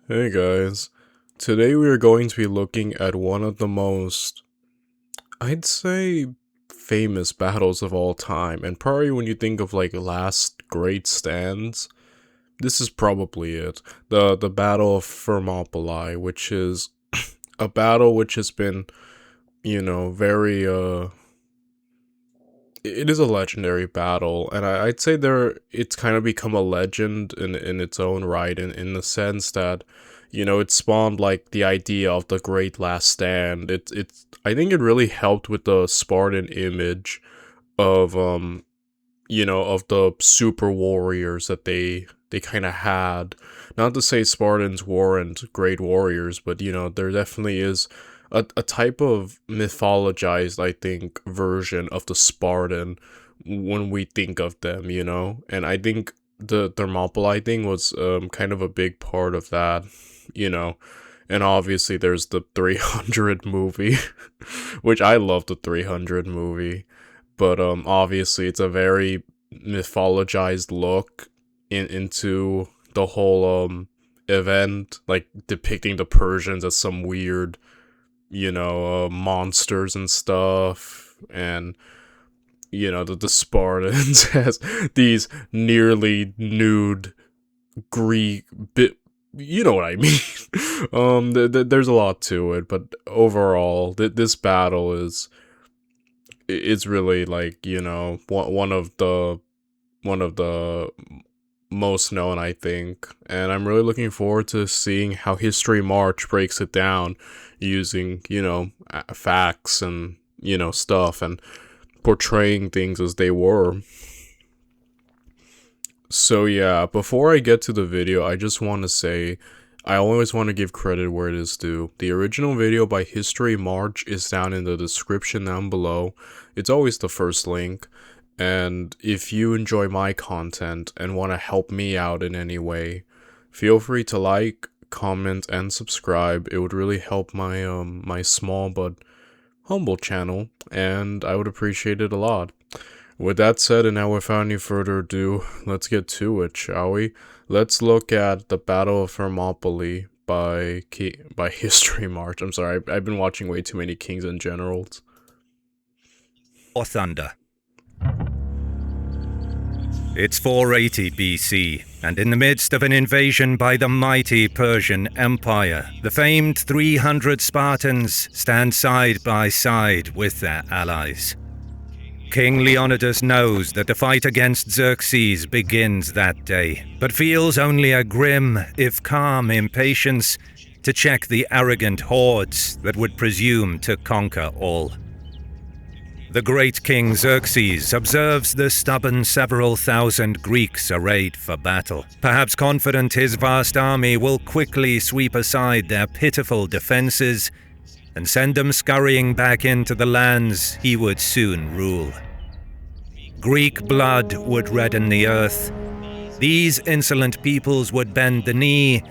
Hey guys, today we are going to be looking at one of the most, I'd say, famous battles of all time, and probably when you think of like last great stands, this is probably it. The Battle of Thermopylae, which is a battle which has been, very it is a legendary battle, and I'd say it's kind of become a legend in its own right, in the sense that, it spawned like the idea of the Great Last Stand. I think it really helped with the Spartan image of of the super warriors that they kind of had. Not to say Spartans weren't great warriors, but there definitely is a type of mythologized, I think, version of the Spartan when we think of them, and I think the Thermopylae thing was kind of a big part of that, you know. And obviously there's the 300 movie, which I love the 300 movie, but obviously it's a very mythologized look into the whole event, like depicting the Persians as some weird, monsters and stuff, and the Spartans as these nearly nude Greek bit. You know what I mean? There's a lot to it, but overall, this battle is it's really like one of the most known, I think, and I'm really looking forward to seeing how HistoryMarche breaks it down using facts and stuff and portraying things as they were. So yeah, before I get to the video, I just want to say I always want to give credit where it is due. The original video by HistoryMarche is down in the description down below. It's always the first link. And if you enjoy my content and want to help me out in any way, feel free to like, comment, and subscribe. It would really help my small but humble channel, and I would appreciate it a lot. With that said, and now without any further ado, let's get to it, shall we? Let's look at the Battle of Thermopylae by HistoryMarche. I'm sorry, I've been watching way too many Kings and Generals. Or thunder. It's 480 BC, and in the midst of an invasion by the mighty Persian Empire, the famed 300 Spartans stand side by side with their allies. King Leonidas knows that the fight against Xerxes begins that day, but feels only a grim, if calm, impatience to check the arrogant hordes that would presume to conquer all. The great King Xerxes observes the stubborn several thousand Greeks arrayed for battle, perhaps confident his vast army will quickly sweep aside their pitiful defenses and send them scurrying back into the lands he would soon rule. Greek blood would redden the earth, these insolent peoples would bend the knee,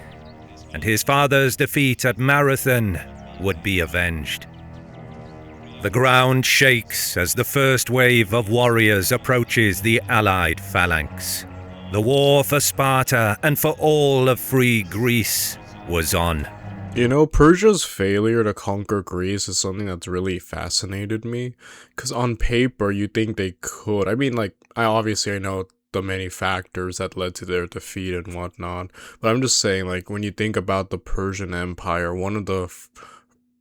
and his father's defeat at Marathon would be avenged. The ground shakes as the first wave of warriors approaches the allied phalanx. The war for Sparta and for all of free Greece was on. Persia's failure to conquer Greece is something that's really fascinated me, because on paper you think they could. I mean, like, I know the many factors that led to their defeat and whatnot, but I'm just saying, like, when you think about the Persian Empire, one of the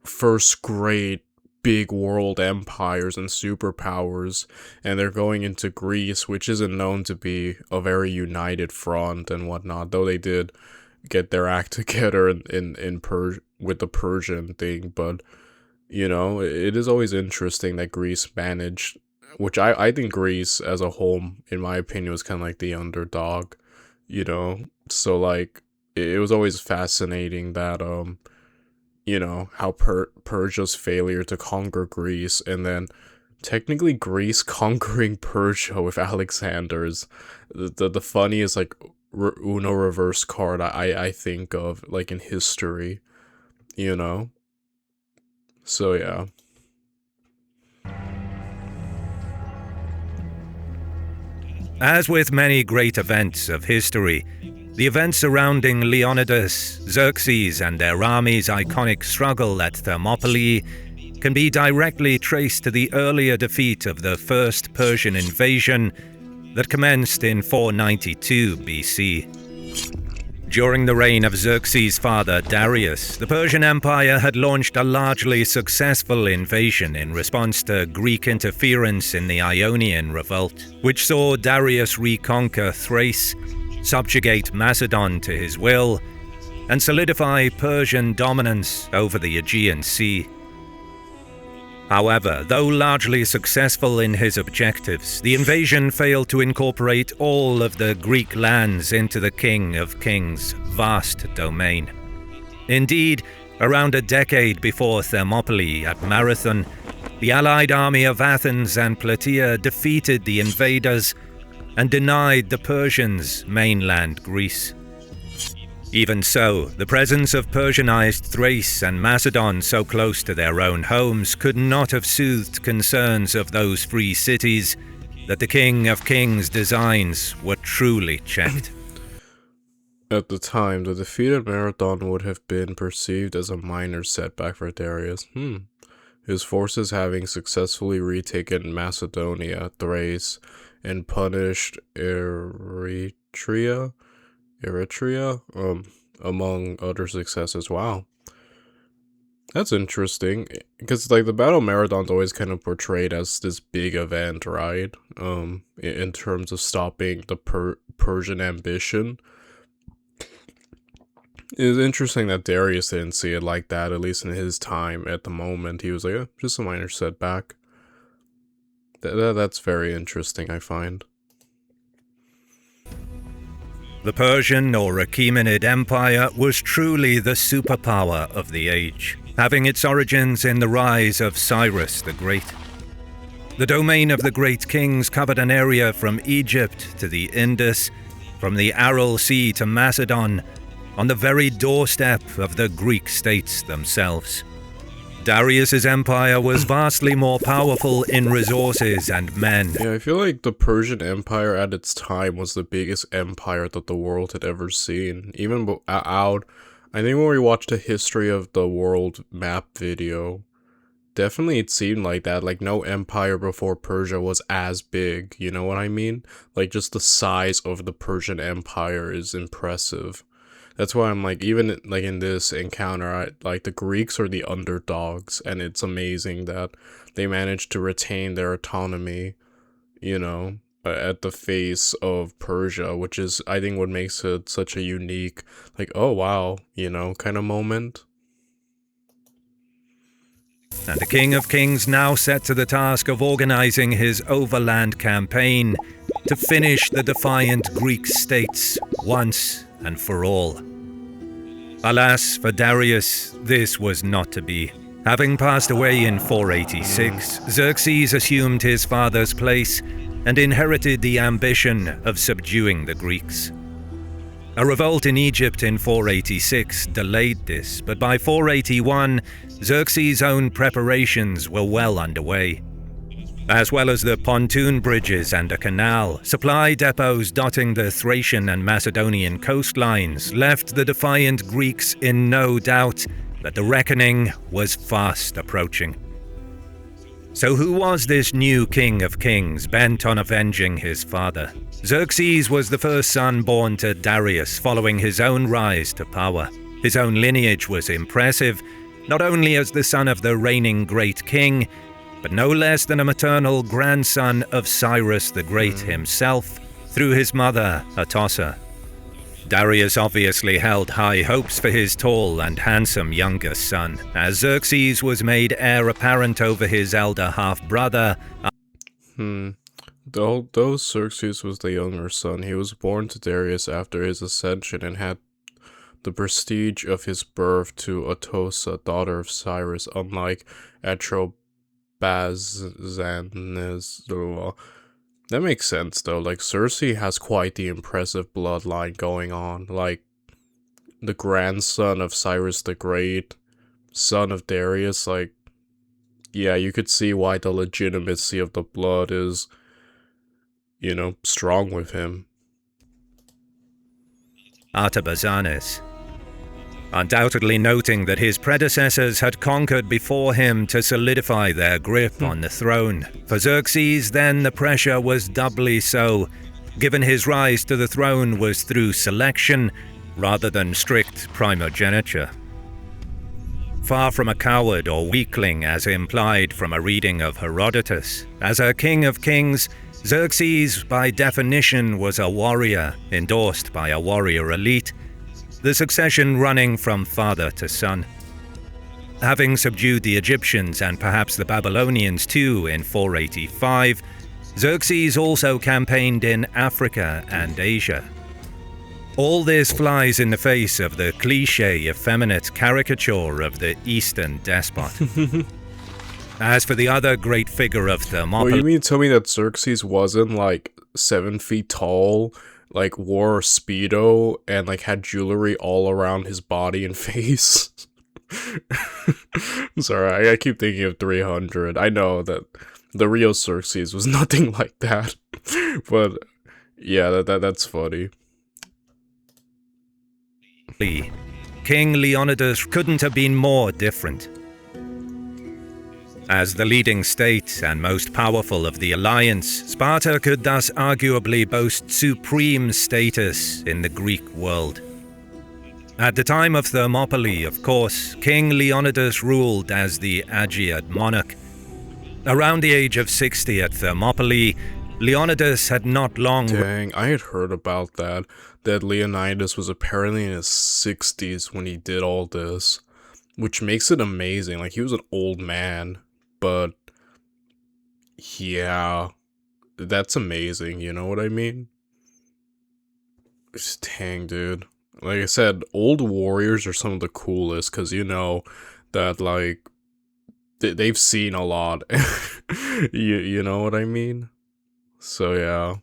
first great big world empires and superpowers, and they're going into Greece, which isn't known to be a very united front and whatnot, though they did get their act together with the Persian thing. But it is always interesting that Greece managed, which I think Greece as a whole, in my opinion, was kind of like the underdog, so like it was always fascinating that how Persia's failure to conquer Greece, and then technically Greece conquering Persia with Alexander's the funniest, like, Uno reverse card I think of, like, in history, so yeah. As with many great events of history, The events surrounding Leonidas, Xerxes, and their army's iconic struggle at Thermopylae can be directly traced to the earlier defeat of the First Persian invasion that commenced in 492 BC. During the reign of Xerxes' father Darius, the Persian Empire had launched a largely successful invasion in response to Greek interference in the Ionian Revolt, which saw Darius reconquer Thrace, subjugate Macedon to his will, and solidify Persian dominance over the Aegean Sea. However, though largely successful in his objectives, the invasion failed to incorporate all of the Greek lands into the King of Kings' vast domain. Indeed, around a decade before Thermopylae at Marathon, the allied army of Athens and Plataea defeated the invaders and denied the Persians mainland Greece. Even so, the presence of Persianized Thrace and Macedon so close to their own homes could not have soothed concerns of those free cities that the King of Kings' designs were truly checked. At the time, the defeat at Marathon would have been perceived as a minor setback for Darius. His forces having successfully retaken Macedonia, Thrace, and punished Eritrea, among other successes. Wow. That's interesting, because like the Battle of Marathon's always kind of portrayed as this big event, right? In terms of stopping the Persian ambition. It's interesting that Darius didn't see it like that, at least in his time. At the moment, he was like, just a minor setback. That's very interesting, I find. The Persian or Achaemenid Empire was truly the superpower of the age, having its origins in the rise of Cyrus the Great. The domain of the great kings covered an area from Egypt to the Indus, from the Aral Sea to Macedon, on the very doorstep of the Greek states themselves. Darius's empire was vastly more powerful in resources and men. Yeah, I feel like the Persian Empire at its time was the biggest empire that the world had ever seen. Even out, I think when we watched a History of the World map video, definitely it seemed like that. Like no empire before Persia was as big, you know what I mean? Like just the size of the Persian Empire is impressive. That's why I'm like, even like in this encounter, like the Greeks are the underdogs, and it's amazing that they managed to retain their autonomy, you know, at the face of Persia, which is, I think, what makes it such a unique, like, oh wow, you know, kind of moment. And the King of Kings now set to the task of organizing his overland campaign to finish the defiant Greek states once and for all. Alas, for Darius, this was not to be. Having passed away in 486, Xerxes assumed his father's place and inherited the ambition of subduing the Greeks. A revolt in Egypt in 486 delayed this, but by 481, Xerxes' own preparations were well underway. As well as the pontoon bridges and a canal, supply depots dotting the Thracian and Macedonian coastlines left the defiant Greeks in no doubt that the reckoning was fast approaching. So who was this new King of Kings bent on avenging his father? Xerxes was the first son born to Darius following his own rise to power. His own lineage was impressive, not only as the son of the reigning great king, but no less than a maternal grandson of Cyrus the Great himself, through his mother, Atossa. Darius obviously held high hopes for his tall and handsome younger son, as Xerxes was made heir apparent over his elder half-brother. Though Xerxes was the younger son, he was born to Darius after his ascension and had the prestige of his birth to Atossa, daughter of Cyrus, unlike Atropazanes. That makes sense though, like Cersei has quite the impressive bloodline going on, like the grandson of Cyrus the Great, son of Darius, like, yeah, you could see why the legitimacy of the blood is, you know, strong with him. Artabazanes. Undoubtedly noting that his predecessors had conquered before him to solidify their grip on the throne. For Xerxes, then, the pressure was doubly so, given his rise to the throne was through selection rather than strict primogeniture. Far from a coward or weakling as implied from a reading of Herodotus, as a king of kings, Xerxes by definition was a warrior, endorsed by a warrior elite, the succession running from father to son. Having subdued the Egyptians and perhaps the Babylonians too in 485, Xerxes also campaigned in Africa and Asia. All this flies in the face of the cliché effeminate caricature of the Eastern despot. As for the other great figure of Thermopylae... Well, you mean tell me that Xerxes wasn't like 7 feet tall, like wore a Speedo, and like had jewelry all around his body and face? Sorry, I keep thinking of 300. I know that the real Xerxes was nothing like that. But yeah, that's funny. King Leonidas couldn't have been more different. As the leading state and most powerful of the alliance, Sparta could thus arguably boast supreme status in the Greek world. At the time of Thermopylae, of course, King Leonidas ruled as the Aegean monarch. Around the age of 60 at Thermopylae, Leonidas had not long... Dang, I had heard about that Leonidas was apparently in his 60s when he did all this, which makes it amazing. Like, he was an old man. But, yeah, that's amazing, you know what I mean? Just, dang, dude. Like I said, old warriors are some of the coolest, because you know that, like, they've seen a lot. you know what I mean? So, yeah.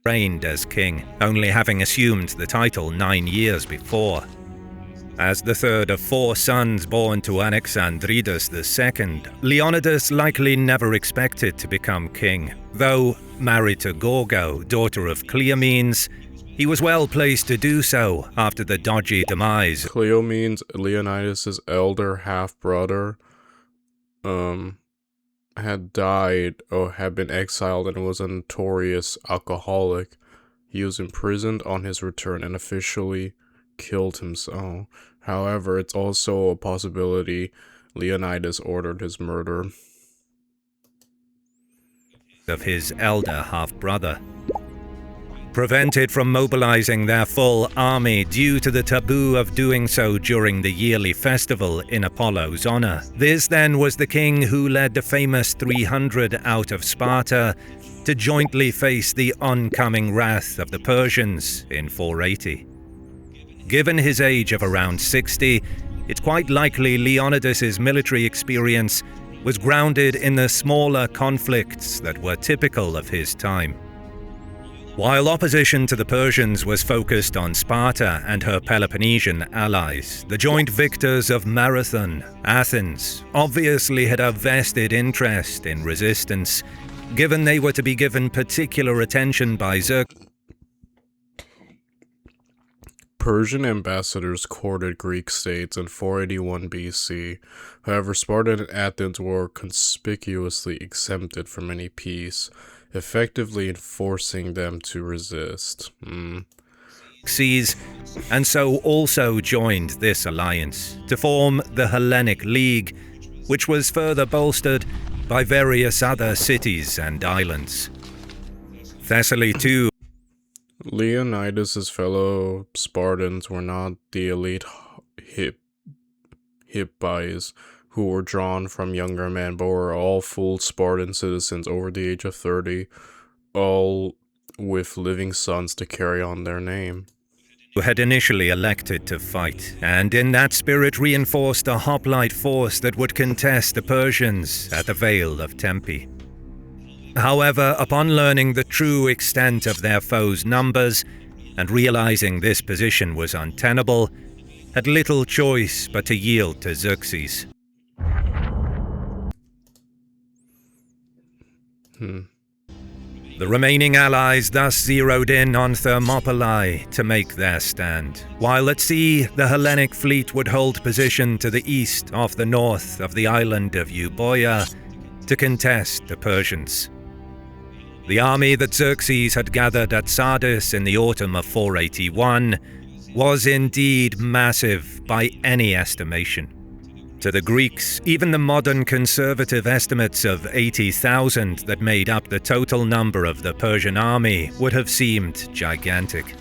Reigned as king, only having assumed the title 9 years before. As the third of 4 sons born to Anaxandridas II, Leonidas likely never expected to become king. Though married to Gorgo, daughter of Cleomenes, he was well placed to do so after the dodgy demise. Cleomenes, Leonidas' elder half-brother, had died or had been exiled and was a notorious alcoholic. He was imprisoned on his return and officially killed himself. However, it's also a possibility Leonidas ordered his murder. Of his elder half-brother. Prevented from mobilizing their full army due to the taboo of doing so during the yearly festival in Apollo's honor. This then was the king who led the famous 300 out of Sparta to jointly face the oncoming wrath of the Persians in 480. Given his age of around 60, it's quite likely Leonidas' military experience was grounded in the smaller conflicts that were typical of his time. While opposition to the Persians was focused on Sparta and her Peloponnesian allies, the joint victors of Marathon, Athens, obviously had a vested interest in resistance, given they were to be given particular attention by Xerxes. Persian ambassadors courted Greek states in 481 BC. However, Sparta and Athens were conspicuously exempted from any peace, effectively enforcing them to resist. And so also joined this alliance to form the Hellenic League, which was further bolstered by various other cities and islands. Thessaly too. Leonidas' fellow Spartans were not the elite hippies who were drawn from younger men, but were all full Spartan citizens over the age of 30, all with living sons to carry on their name. Who had initially elected to fight, and in that spirit reinforced a hoplite force that would contest the Persians at the Vale of Tempe. However, upon learning the true extent of their foes' numbers, and realizing this position was untenable, had little choice but to yield to Xerxes. The remaining allies thus zeroed in on Thermopylae to make their stand, while at sea the Hellenic fleet would hold position to the east off the north of the island of Euboea to contest the Persians. The army that Xerxes had gathered at Sardis in the autumn of 481 was indeed massive by any estimation. To the Greeks, even the modern conservative estimates of 80,000 that made up the total number of the Persian army would have seemed gigantic.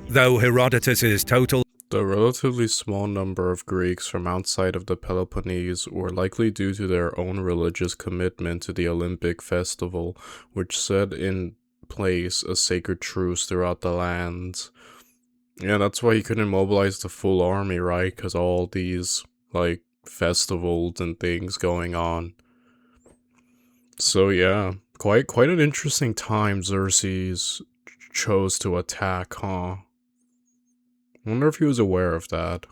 Though Herodotus's total The relatively small number of Greeks from outside of the Peloponnese were likely due to their own religious commitment to the Olympic festival, which set in place a sacred truce throughout the lands. Yeah, that's why he couldn't mobilize the full army, right? Because all these, festivals and things going on. So yeah, quite an interesting time Xerxes chose to attack, huh? Wonder if he was aware of that.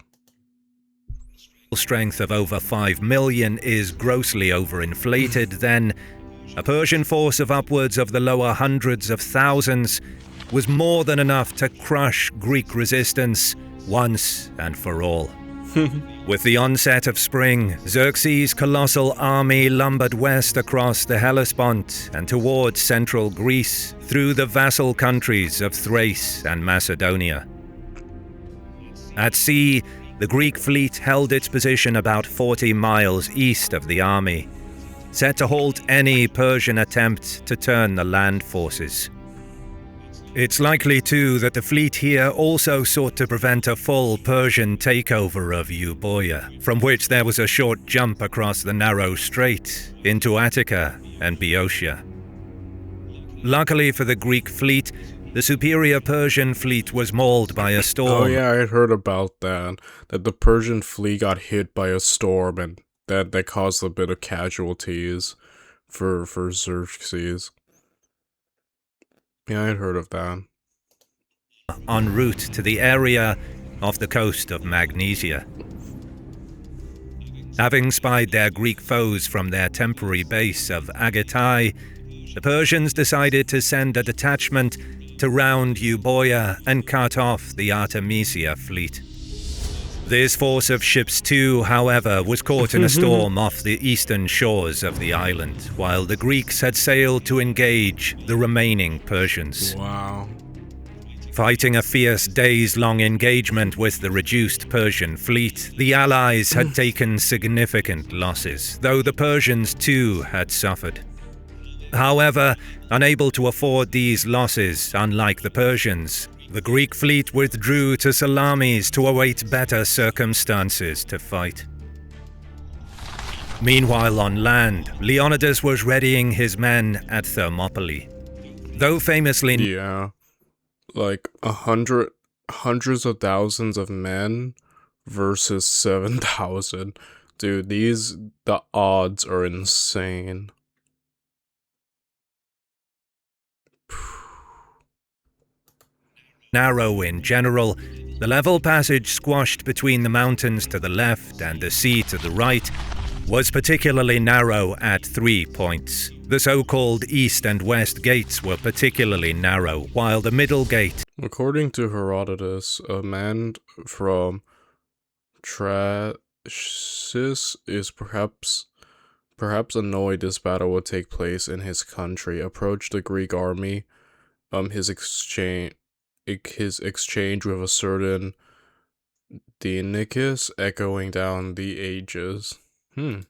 strength of over 5 million is grossly overinflated, then a Persian force of upwards of the lower hundreds of thousands was more than enough to crush Greek resistance once and for all. With the onset of spring, Xerxes' colossal army lumbered west across the Hellespont and towards central Greece through the vassal countries of Thrace and Macedonia. At sea, the Greek fleet held its position about 40 miles east of the army, set to halt any Persian attempt to turn the land forces. It's likely, too, that the fleet here also sought to prevent a full Persian takeover of Euboea, from which there was a short jump across the narrow strait into Attica and Boeotia. Luckily for the Greek fleet, the superior Persian fleet was mauled by a storm. Oh yeah, I had heard about that the Persian fleet got hit by a storm and that caused a bit of casualties for Xerxes. Yeah, I had heard of that. En route to the area off the coast of Magnesia. Having spied their Greek foes from their temporary base of Agatai, the Persians decided to send a detachment to round Euboea and cut off the Artemisia fleet. This force of ships too, however, was caught in a storm off the eastern shores of the island, while the Greeks had sailed to engage the remaining Persians. Wow. Fighting a fierce days-long engagement with the reduced Persian fleet, the Allies had taken significant losses, though the Persians too had suffered. However, unable to afford these losses, unlike the Persians, the Greek fleet withdrew to Salamis to await better circumstances to fight. Meanwhile on land, Leonidas was readying his men at Thermopylae. Though famously... Yeah. Hundreds of thousands of men versus 7,000. Dude, the odds are insane. Narrow in general, the level passage squashed between the mountains to the left and the sea to the right was particularly narrow at 3 points. The so-called east and west gates were particularly narrow, while the middle gate... According to Herodotus, a man from Tracis is perhaps annoyed this battle would take place in his country, approached the Greek army, his exchange with a certain Deinicus echoing down the ages. The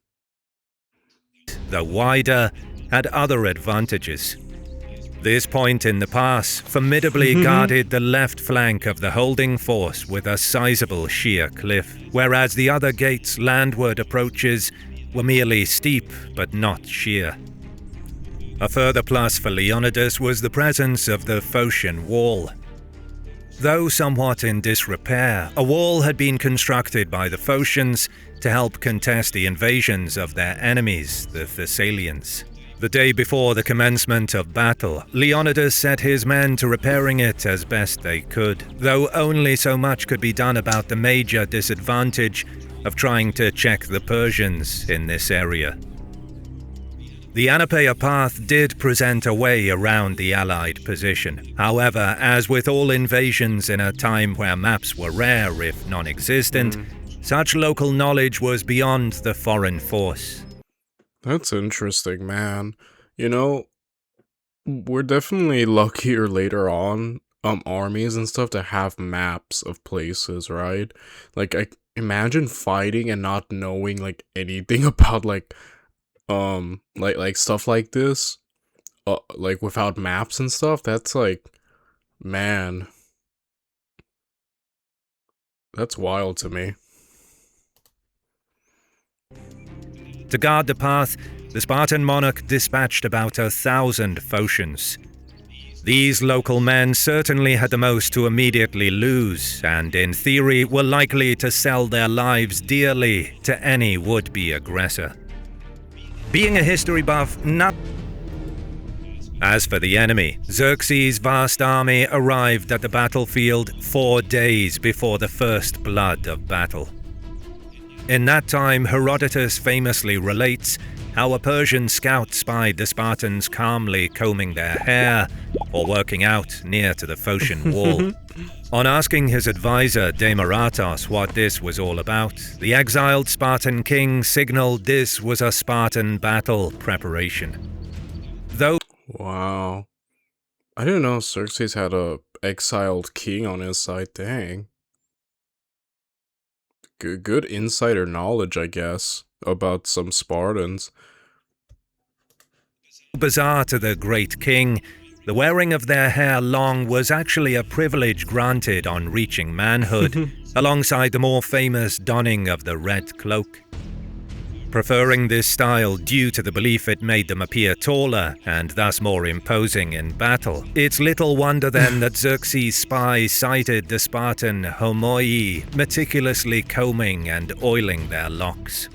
wider, had other advantages. This point in the pass formidably guarded the left flank of the holding force with a sizable sheer cliff, whereas the other gate's landward approaches were merely steep but not sheer. A further plus for Leonidas was the presence of the Phocian Wall. Though somewhat in disrepair, a wall had been constructed by the Phocians to help contest the invasions of their enemies, the Thessalians. The day before the commencement of battle, Leonidas set his men to repairing it as best they could, though only so much could be done about the major disadvantage of trying to check the Persians in this area. The Anapaea path did present a way around the Allied position. However, as with all invasions in a time where maps were rare if non-existent, such local knowledge was beyond the foreign force. That's interesting, man. You know, we're definitely luckier later on, armies and stuff to have maps of places, right? Like, I imagine fighting and not knowing, like, anything about, like stuff like this, like, without maps and stuff. That's, like, man, that's wild to me. To guard the path, the Spartan monarch dispatched about 1,000 Phocians. These local men certainly had the most to immediately lose, and in theory were likely to sell their lives dearly to any would-be aggressor. Being a history buff, As for the enemy, Xerxes' vast army arrived at the battlefield 4 days before the first blood of battle. In that time, Herodotus famously relates how a Persian scout spied the Spartans calmly combing their hair or working out near to the Phocian wall. On asking his advisor Demaratos what this was all about, the exiled Spartan king signaled this was a Spartan battle preparation. Though Wow. I didn't know Xerxes had a exiled king on his side, dang. Good insider knowledge, I guess, about some Spartans. bizarre to the great king, the wearing of their hair long was actually a privilege granted on reaching manhood, alongside the more famous donning of the red cloak. Preferring this style due to the belief it made them appear taller and thus more imposing in battle, it's little wonder then that Xerxes' spies sighted the Spartan homoi meticulously combing and oiling their locks.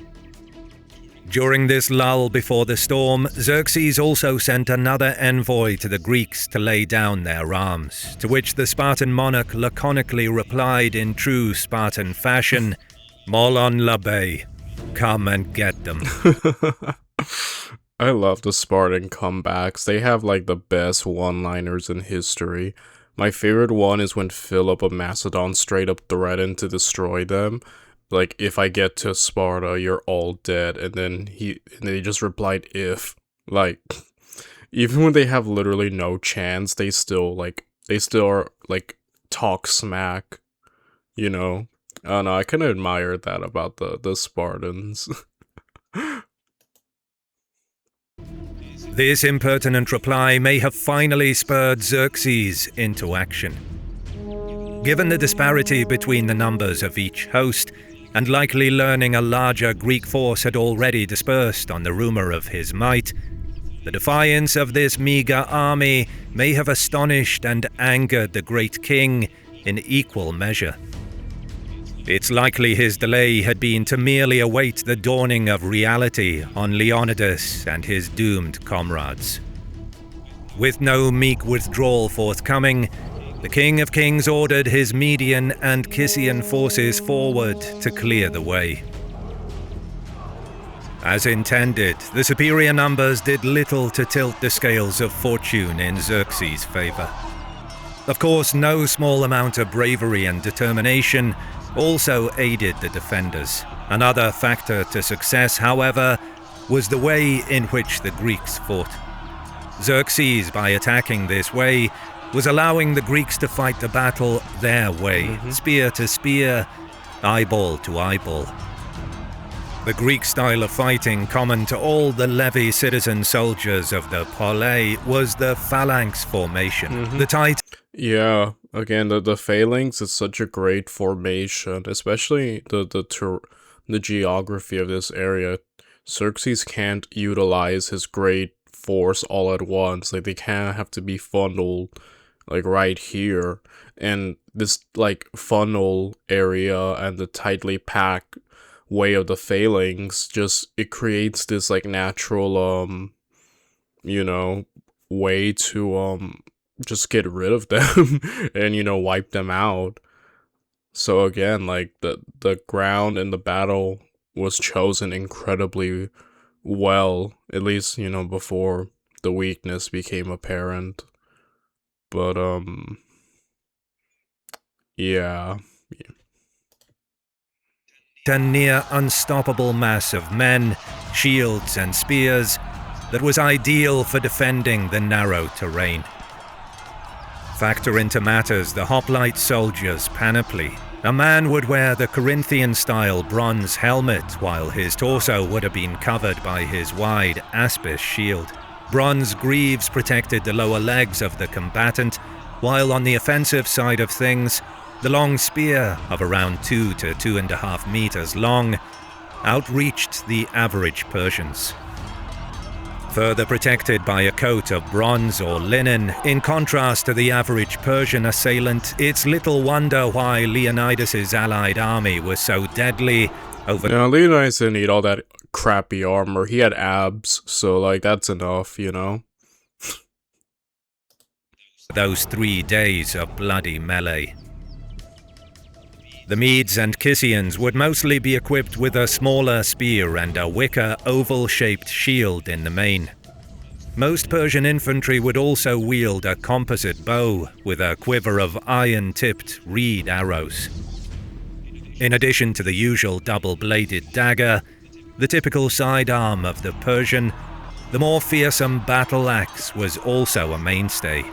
During this lull before the storm, Xerxes also sent another envoy to the Greeks to lay down their arms, to which the Spartan monarch laconically replied in true Spartan fashion, "Molon labe, come and get them." I love the Spartan comebacks. They have like the best one-liners in history. My favorite one is when Philip of Macedon straight up threatened to destroy them. Like, if I get to Sparta, you're all dead. And then they just replied, if. Like, even when they have literally no chance, they still are, like, talk smack, you know? I don't know, I kind of admire that about the Spartans. This impertinent reply may have finally spurred Xerxes into action. Given the disparity between the numbers of each host, and likely learning a larger Greek force had already dispersed on the rumor of his might, the defiance of this meager army may have astonished and angered the great king in equal measure. It's likely his delay had been to merely await the dawning of reality on Leonidas and his doomed comrades. With no meek withdrawal forthcoming, the King of Kings ordered his Median and Kissian forces forward to clear the way. As intended, the superior numbers did little to tilt the scales of fortune in Xerxes' favor. Of course, no small amount of bravery and determination also aided the defenders. Another factor to success, however, was the way in which the Greeks fought. Xerxes, by attacking this way, was allowing the Greeks to fight the battle their way, spear to spear, eyeball to eyeball. The Greek style of fighting, common to all the levy citizen soldiers of the Polae, was the phalanx formation. The tight Yeah, again, the phalanx is such a great formation, especially the geography of this area. Xerxes can't utilize his great force all at once. Like, they kind of have to be funneled, like, right here. And this, like, funnel area and the tightly packed way of the phalanx it creates this, like, natural, you know, way to, just get rid of them and, wipe them out. So again, like, the ground and the battle was chosen incredibly well, at least, before the weakness became apparent. But, yeah. A near unstoppable mass of men, shields and spears that was ideal for defending the narrow terrain. Factor into matters the hoplite soldier's panoply. A man would wear the Corinthian-style bronze helmet, while his torso would have been covered by his wide aspis shield. Bronze greaves protected the lower legs of the combatant, while on the offensive side of things, the long spear, of around 2 to 2.5 meters long, outreached the average Persians. Further protected by a coat of bronze or linen, in contrast to the average Persian assailant, it's little wonder why Leonidas's allied army was so deadly over... Yeah, Leonidas didn't need all that crappy armor. He had abs, so, that's enough, those 3 days of bloody melee. The Medes and Kissians would mostly be equipped with a smaller spear and a wicker oval-shaped shield in the main. Most Persian infantry would also wield a composite bow with a quiver of iron-tipped reed arrows. In addition to the usual double-bladed dagger, the typical sidearm of the Persian, the more fearsome battle axe was also a mainstay.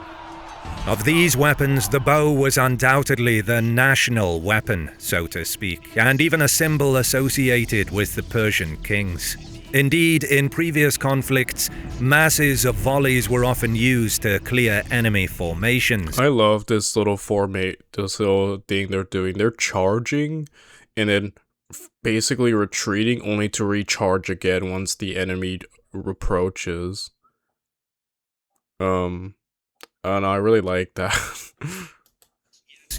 Of these weapons, the bow was undoubtedly the national weapon, so to speak, and even a symbol associated with the Persian kings. Indeed, in previous conflicts, masses of volleys were often used to clear enemy formations. I love this little this little thing they're doing. They're charging, and then basically retreating only to recharge again once the enemy approaches. And I really like that.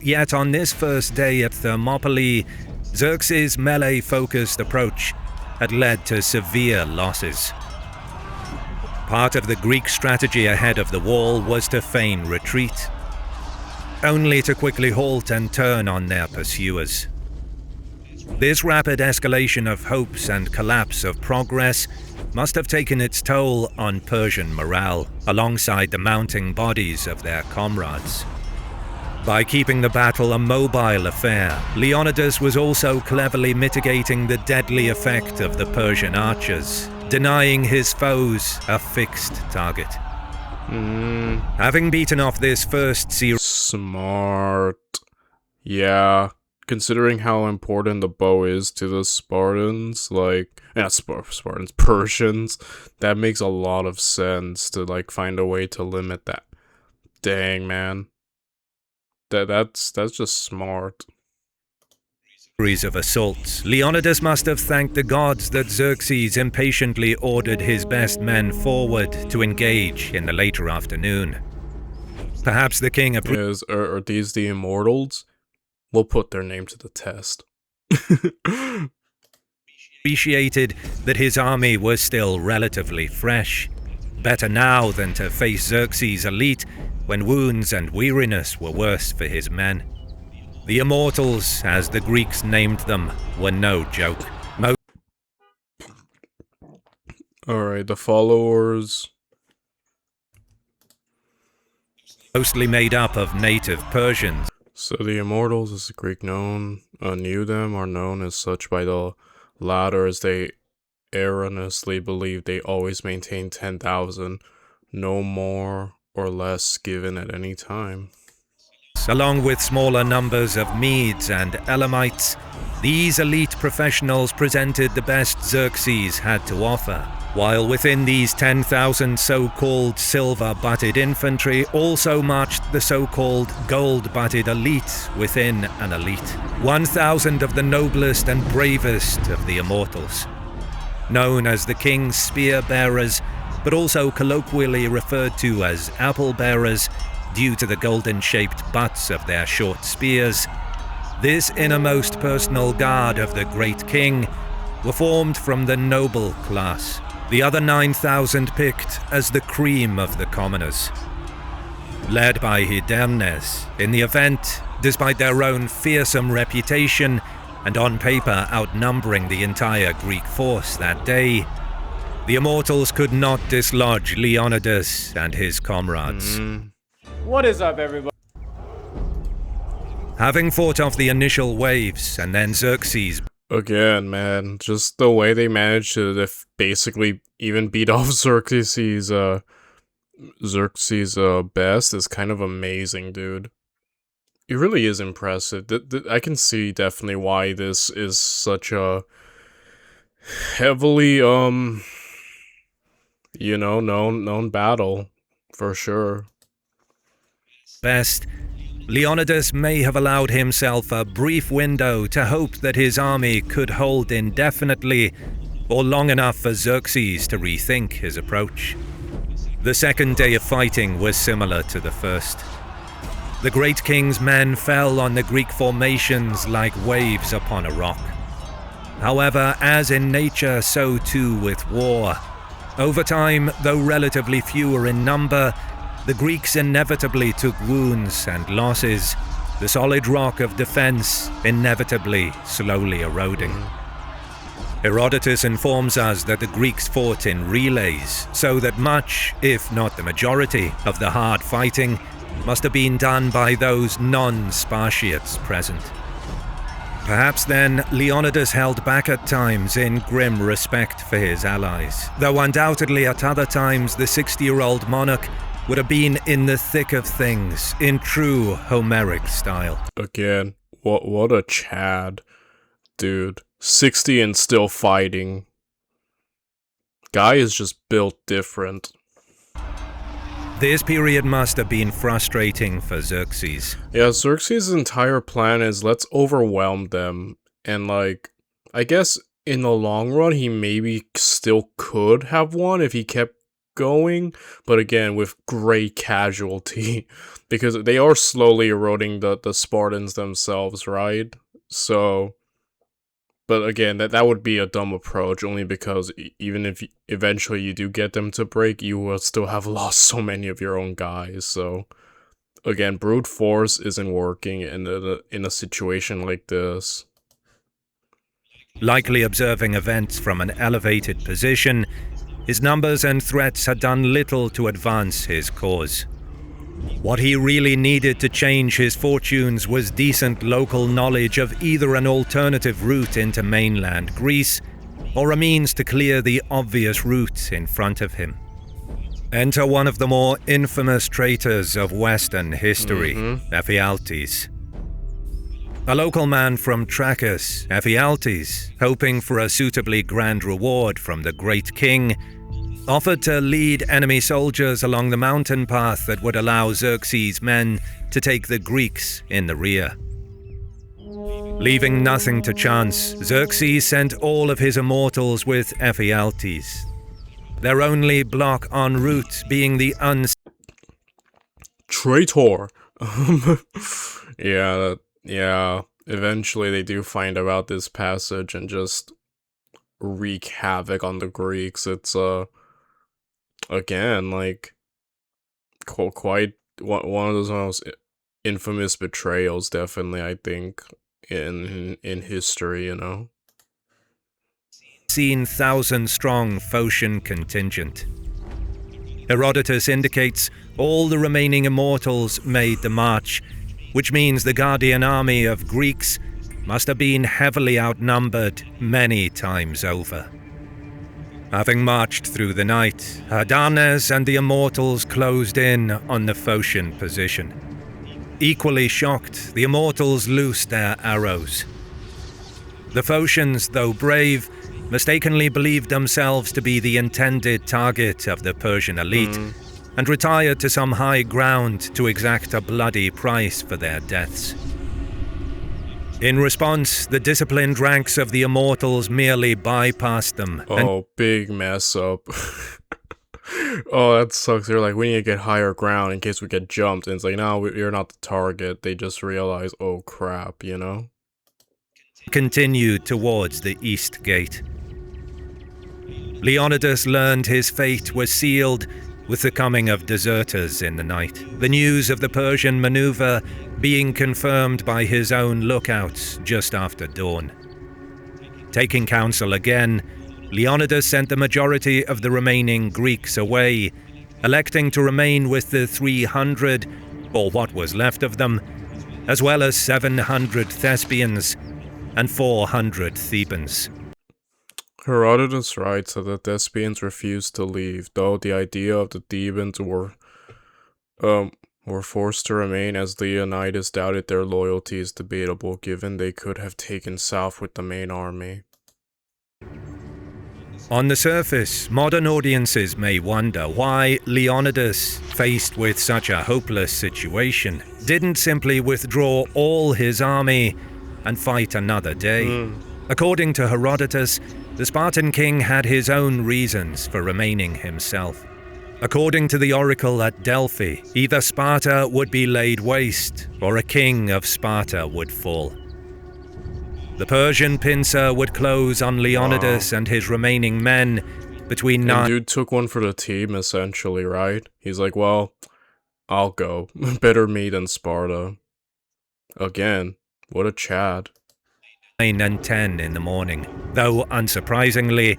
Yet on this first day at Thermopylae, Xerxes' melee-focused approach had led to severe losses. Part of the Greek strategy ahead of the wall was to feign retreat, only to quickly halt and turn on their pursuers. This rapid escalation of hopes and collapse of progress must have taken its toll on Persian morale, alongside the mounting bodies of their comrades. By keeping the battle a mobile affair, Leonidas was also cleverly mitigating the deadly effect of the Persian archers, denying his foes a fixed target. Having beaten off this first series... Smart. Yeah. Considering how important the bow is to the Spartans, Spartans, Persians, that makes a lot of sense to, find a way to limit that. Dang, man. That's just smart. Series of assaults, Leonidas must have thanked the gods that Xerxes impatiently ordered his best men forward to engage in the later afternoon. Perhaps the king are these the immortals? We'll put their name to the test. appreciated that his army was still relatively fresh. Better now than to face Xerxes' elite when wounds and weariness were worse for his men. The Immortals, as the Greeks named them, were no joke. Alright, the followers... mostly made up of native Persians. So the Immortals, as the Greek knew them, are known as such by the latter, as they erroneously believe they always maintain 10,000, no more or less given at any time. Along with smaller numbers of Medes and Elamites, these elite professionals presented the best Xerxes had to offer, while within these 10,000 so-called silver-butted infantry also marched the so-called gold-butted elite within an elite, 1,000 of the noblest and bravest of the Immortals. Known as the King's Spear-Bearers, but also colloquially referred to as Apple-Bearers due to the golden-shaped butts of their short spears, this innermost personal guard of the great king were formed from the noble class, the other 9,000 picked as the cream of the commoners. Led by Hydarnes, in the event, despite their own fearsome reputation and on paper outnumbering the entire Greek force that day, The immortals could not dislodge Leonidas and his comrades. What is up, everybody? Having fought off the initial waves and then Xerxes. Again, man, just the way they managed to basically even beat off Xerxes' best is kind of amazing, dude. It really is impressive. I can see definitely why this is such a heavily, you know, known battle, for sure. Best, Leonidas may have allowed himself a brief window to hope that his army could hold indefinitely, or long enough for Xerxes to rethink his approach. The second day of fighting was similar to the first. The great king's men fell on the Greek formations like waves upon a rock. However, as in nature, so too with war. Over time, though relatively fewer in number, the Greeks inevitably took wounds and losses, the solid rock of defense inevitably slowly eroding. Herodotus informs us that the Greeks fought in relays, so that much, if not the majority, of the hard fighting must have been done by those non-Spartiates present. Perhaps then, Leonidas held back at times in grim respect for his allies, though undoubtedly at other times the 60-year-old monarch would have been in the thick of things, in true Homeric style. Again, what a Chad, dude. 60 and still fighting. Guy is just built different. This period must have been frustrating for Xerxes. Yeah, Xerxes' entire plan is let's overwhelm them, and like, I guess in the long run he maybe still could have won if he kept going, but again with great casualty, because they are slowly eroding the Spartans themselves, right? So, but again, that would be a dumb approach, only because even if eventually you do get them to break, you will still have lost so many of your own guys. So, again, brute force isn't working in a situation like this. Likely observing events from an elevated position, his numbers and threats had done little to advance his cause. What he really needed to change his fortunes was decent local knowledge of either an alternative route into mainland Greece, or a means to clear the obvious route in front of him. Enter one of the more infamous traitors of Western history, Ephialtes. A local man from Trachis, Ephialtes, hoping for a suitably grand reward from the great king, offered to lead enemy soldiers along the mountain path that would allow Xerxes' men to take the Greeks in the rear. Leaving nothing to chance, Xerxes sent all of his immortals with Ephialtes, their only block en route being the Traitor. Yeah, eventually they do find about this passage and just wreak havoc on the Greeks. It's, again, like, quite one of those most infamous betrayals, definitely, I think, in history, you know? 16,000-strong Phocian contingent. Herodotus indicates all the remaining immortals made the march, which means the guardian army of Greeks must have been heavily outnumbered many times over. Having marched through the night, Dardanus and the immortals closed in on the Phocian position. Equally shocked, the immortals loosed their arrows. The Phocians, though brave, mistakenly believed themselves to be the intended target of the Persian elite, and retired to some high ground to exact a bloody price for their deaths. In response, the disciplined ranks of the immortals merely bypassed them. Oh, big mess up. Oh, that sucks. They're like, we need to get higher ground in case we get jumped. And it's like, no, you're not the target. They just realize, oh crap, you know? Continued towards the east gate. Leonidas learned his fate was sealed with the coming of deserters in the night, the news of the Persian maneuver being confirmed by his own lookouts just after dawn. Taking counsel again, Leonidas sent the majority of the remaining Greeks away, electing to remain with the 300, or what was left of them, as well as 700 Thespians and 400 Thebans. Herodotus writes that the Thespians refused to leave, though the idea of the Thebans were forced to remain, as Leonidas doubted their loyalty is debatable, given they could have taken south with the main army. On the surface, modern audiences may wonder why Leonidas, faced with such a hopeless situation, didn't simply withdraw all his army and fight another day. According to Herodotus, the Spartan king had his own reasons for remaining himself. According to the oracle at Delphi, either Sparta would be laid waste, or a king of Sparta would fall. The Persian pincer would close on Leonidas and his remaining men between And dude took one for the team, essentially, right? He's like, well, I'll go. Better me than Sparta. Again, what a Chad. 9 and 10 in the morning, though unsurprisingly,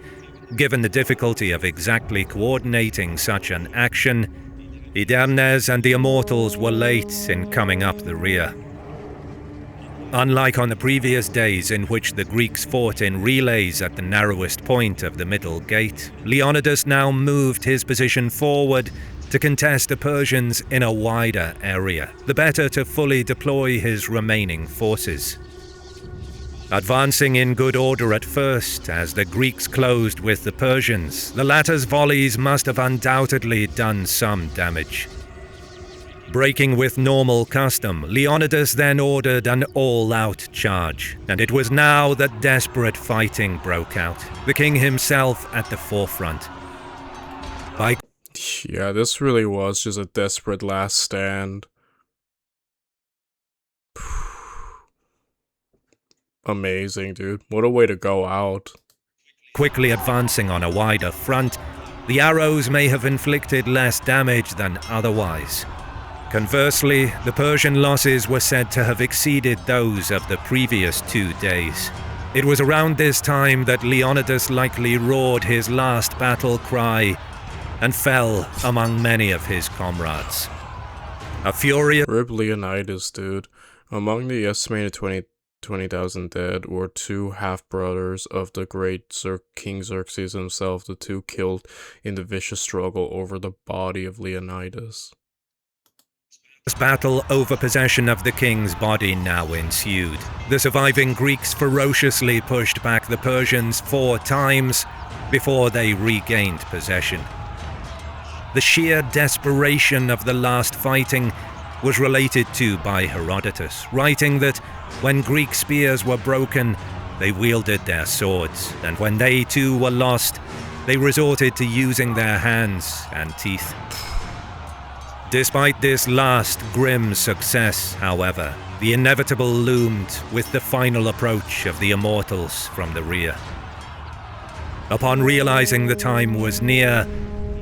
given the difficulty of exactly coordinating such an action, Idarnes and the Immortals were late in coming up the rear. Unlike on the previous days in which the Greeks fought in relays at the narrowest point of the middle gate, Leonidas now moved his position forward to contest the Persians in a wider area, the better to fully deploy his remaining forces. Advancing in good order at first, as the Greeks closed with the Persians, the latter's volleys must have undoubtedly done some damage. Breaking with normal custom, Leonidas then ordered an all-out charge, and it was now that desperate fighting broke out, the king himself at the forefront. Yeah, this really was just a desperate last stand. Amazing, dude. What a way to go out. Quickly advancing on a wider front, the arrows may have inflicted less damage than otherwise. Conversely, the Persian losses were said to have exceeded those of the previous 2 days. It was around this time that Leonidas likely roared his last battle cry and fell among many of his comrades. A furious Rip Leonidas, dude. Among the estimated 20,000 dead were 2 half-brothers of the great King Xerxes himself, the 2 killed in the vicious struggle over the body of Leonidas. battle over possession of the king's body now ensued. The surviving Greeks ferociously pushed back the Persians 4 times before they regained possession. The sheer desperation of the last fighting was related to by Herodotus, writing that when Greek spears were broken, they wielded their swords, and when they too were lost, they resorted to using their hands and teeth. Despite this last grim success, however, the inevitable loomed with the final approach of the Immortals from the rear. Upon realizing the time was near,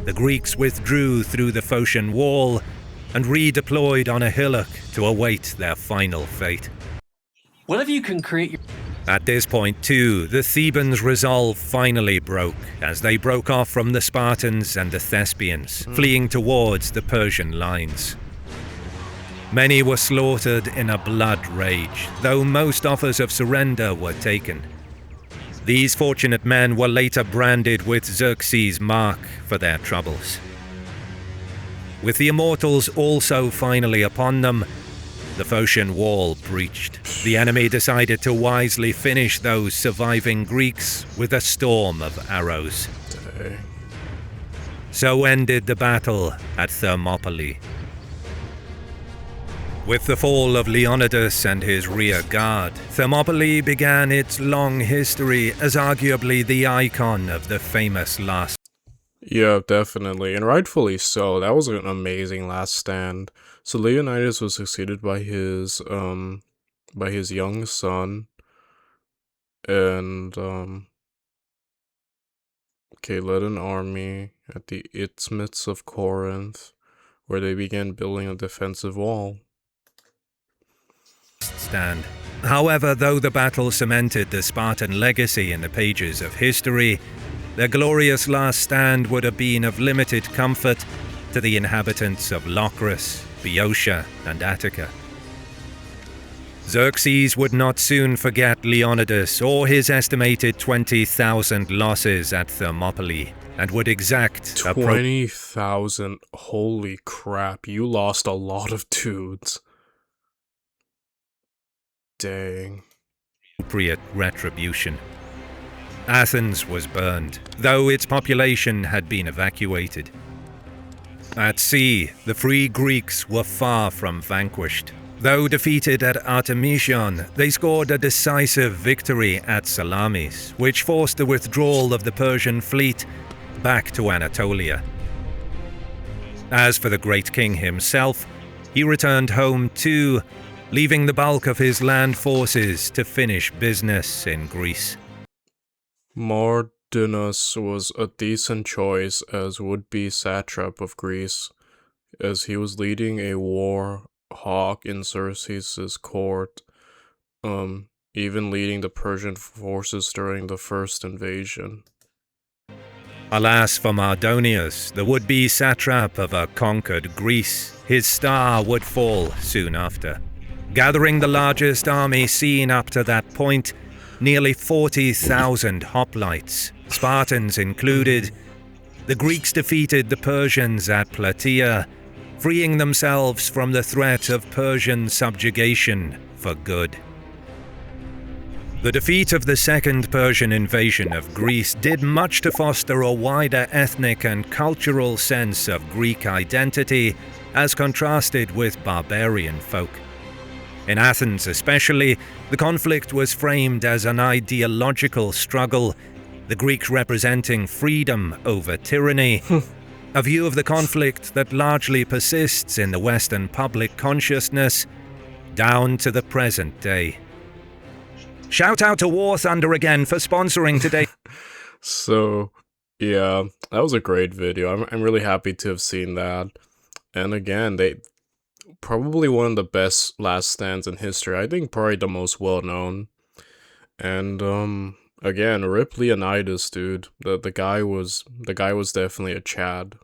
the Greeks withdrew through the Phocian wall and redeployed on a hillock to await their final fate. Whatever you can create your... At this point, too, the Thebans' resolve finally broke, as they broke off from the Spartans and the Thespians, fleeing towards the Persian lines. Many were slaughtered in a blood rage, though most offers of surrender were taken. These fortunate men were later branded with Xerxes' mark for their troubles. With the Immortals also finally upon them, the Phocian wall breached. The enemy decided to wisely finish those surviving Greeks with a storm of arrows. Dang. So ended the battle at Thermopylae. With the fall of Leonidas and his rear guard, Thermopylae began its long history as arguably the icon of the famous last. Yeah, definitely, and rightfully so. That was an amazing last stand. So Leonidas was succeeded by his young son, and led an army at the Isthmus of Corinth, where they began building a defensive wall. Stand. However, though the battle cemented the Spartan legacy in the pages of history, Their glorious last stand would have been of limited comfort to the inhabitants of Locris, Boeotia, and Attica. Xerxes would not soon forget Leonidas or his estimated 20,000 losses at Thermopylae, and would exact 20,000? Holy crap, you lost a lot of dudes. Dang. Appropriate retribution. Athens was burned, though its population had been evacuated. At sea, the free Greeks were far from vanquished. Though defeated at Artemision, they scored a decisive victory at Salamis, which forced the withdrawal of the Persian fleet back to Anatolia. As for the great king himself, he returned home too, leaving the bulk of his land forces to finish business in Greece. Mardinus was a decent choice as would-be satrap of Greece, as he was leading a war hawk in Xerxes' court, even leading the Persian forces during the first invasion. Alas for Mardonius, the would-be satrap of a conquered Greece, his star would fall soon after. Gathering the largest army seen up to that point, nearly 40,000 hoplites, Spartans included, the Greeks defeated the Persians at Plataea, freeing themselves from the threat of Persian subjugation for good. The defeat of the Second Persian invasion of Greece did much to foster a wider ethnic and cultural sense of Greek identity as contrasted with barbarian folk. In Athens especially, the conflict was framed as an ideological struggle, the Greeks representing freedom over tyranny, a view of the conflict that largely persists in the Western public consciousness down to the present day. Shout out to War Thunder again for sponsoring today. So, yeah, that was a great video. I'm really happy to have seen that. And again, they probably one of the best last stands in history. I think probably the most well-known. And, again, rip Leonidas, dude. The guy was definitely a Chad.